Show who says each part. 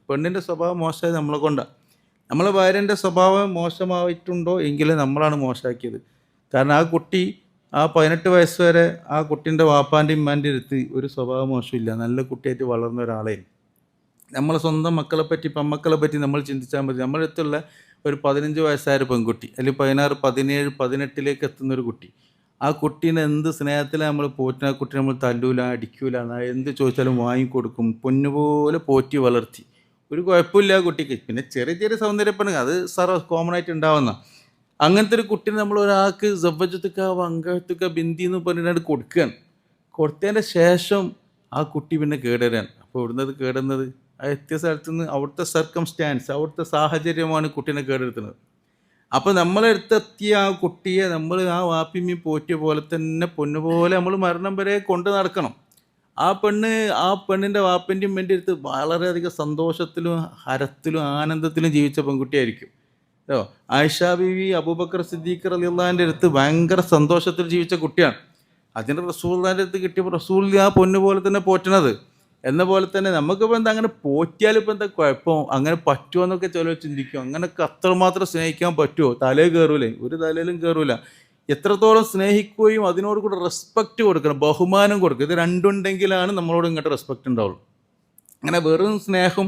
Speaker 1: പെണ്ണിൻ്റെ സ്വഭാവം മോശമായത് നമ്മളെ കൊണ്ടാണ്. നമ്മളെ ഭാര്യൻ്റെ സ്വഭാവം മോശമായിട്ടുണ്ടോ എങ്കിൽ നമ്മളാണ് മോശമാക്കിയത്. കാരണം ആ കുട്ടി ആ 18 വയസ്സ് വരെ ആ കുട്ടീൻ്റെ വാപ്പാൻ്റെയും ഉമ്മാൻ്റെയും അടുത്ത് ഒരു സ്വഭാവ മോശമില്ല. നല്ല കുട്ടിയായിട്ട് വളർന്ന ഒരാളായിരുന്നു. നമ്മളെ സ്വന്തം മക്കളെ പറ്റി പെൺമക്കളെ പറ്റി നമ്മൾ ചിന്തിച്ചാൽ മതി. നമ്മുടെ അടുത്തുള്ള ഒരു 15 വയസ്സായ ഒരു പെൺകുട്ടി അല്ലെങ്കിൽ 16, 17, 18 എത്തുന്ന ഒരു കുട്ടി. ആ കുട്ടീനെ എന്ത് സ്നേഹത്തിലാണ് നമ്മൾ പോറ്റുന്ന, ആ കുട്ടീനെ നമ്മൾ തല്ലൂല, അടിക്കൂല, എന്ത് ചോദിച്ചാലും വാങ്ങിക്കൊടുക്കും, പൊന്നുപോലെ പോറ്റി വളർത്തി. ഒരു കുഴപ്പമില്ല ആ കുട്ടിക്ക്. പിന്നെ ചെറിയ ചെറിയ സൗന്ദര്യപ്പെടുക അത് കോമൺ ആയിട്ട് ഉണ്ടാവുന്ന അങ്ങനത്തെ ഒരു കുട്ടീനെ നമ്മൾ ഒരാൾക്ക് സവ്വജത്തുക്ക വങ്കത്തുക്ക ബിന്ദി എന്ന് പറഞ്ഞിട്ട് കൊടുക്കുകയാണ്. കൊടുത്തതിൻ്റെ ശേഷം ആ കുട്ടി പിന്നെ കേടുവരാൻ. അപ്പോൾ ഇവിടുന്നത് കേടുന്നത് ആ എത്തിയ സ്ഥലത്ത് നിന്ന് അവിടുത്തെ സർക്കംസ്റ്റാൻസ്, അവിടുത്തെ സാഹചര്യമാണ് കുട്ടീനെ കേടെടുത്തുന്നത്. അപ്പോൾ നമ്മളെടുത്തെത്തിയ ആ കുട്ടിയെ നമ്മൾ ആ വാപ്പിമ്മി പോറ്റിയ പോലെ തന്നെ പൊന്നുപോലെ നമ്മൾ മരണം വരെ കൊണ്ട് നടക്കണം. ആ പെണ്ണിൻ്റെ വാപ്പൻ്റെയും ഉമ്മൻ്റെയും അടുത്ത് വളരെയധികം സന്തോഷത്തിലും ഹരത്തിലും ആനന്ദത്തിലും ജീവിച്ച പെൺകുട്ടിയായിരിക്കും. ആയിഷ ബീവി അബൂബക്കർ സിദ്ദീഖ് റളിയല്ലാഹുവിൻ്റെ അടുത്ത് ഭയങ്കര സന്തോഷത്തിൽ ജീവിച്ച കുട്ടിയാണ്. അതിൻ്റെ റസൂലുള്ളാഹിൻ്റെ അടുത്ത് കിട്ടിയപ്പോൾ റസൂൽ ആ പൊന്നു പോലെ തന്നെ പോറ്റണത്. എന്ന പോലെ തന്നെ നമുക്കിപ്പോൾ എന്താ അങ്ങനെ പോറ്റിയാൽ ഇപ്പോൾ എന്താ കുഴപ്പം, അങ്ങനെ പറ്റുമോ എന്നൊക്കെ ചിലർ ചിന്തിക്കും. അങ്ങനെയൊക്കെ അത്രമാത്രം സ്നേഹിക്കാൻ പറ്റുമോ? തലയിൽ കയറൂലേ? ഒരു തലയിലും കയറൂല. എത്രത്തോളം സ്നേഹിക്കുകയും അതിനോട് കൂടെ റെസ്പെക്റ്റ് കൊടുക്കണം, ബഹുമാനം കൊടുക്കുക. ഇത് രണ്ടുണ്ടെങ്കിലാണ് നമ്മളോട് ഇങ്ങോട്ട് റെസ്പെക്റ്റ് ഉണ്ടാവുള്ളൂ. അങ്ങനെ വെറും സ്നേഹം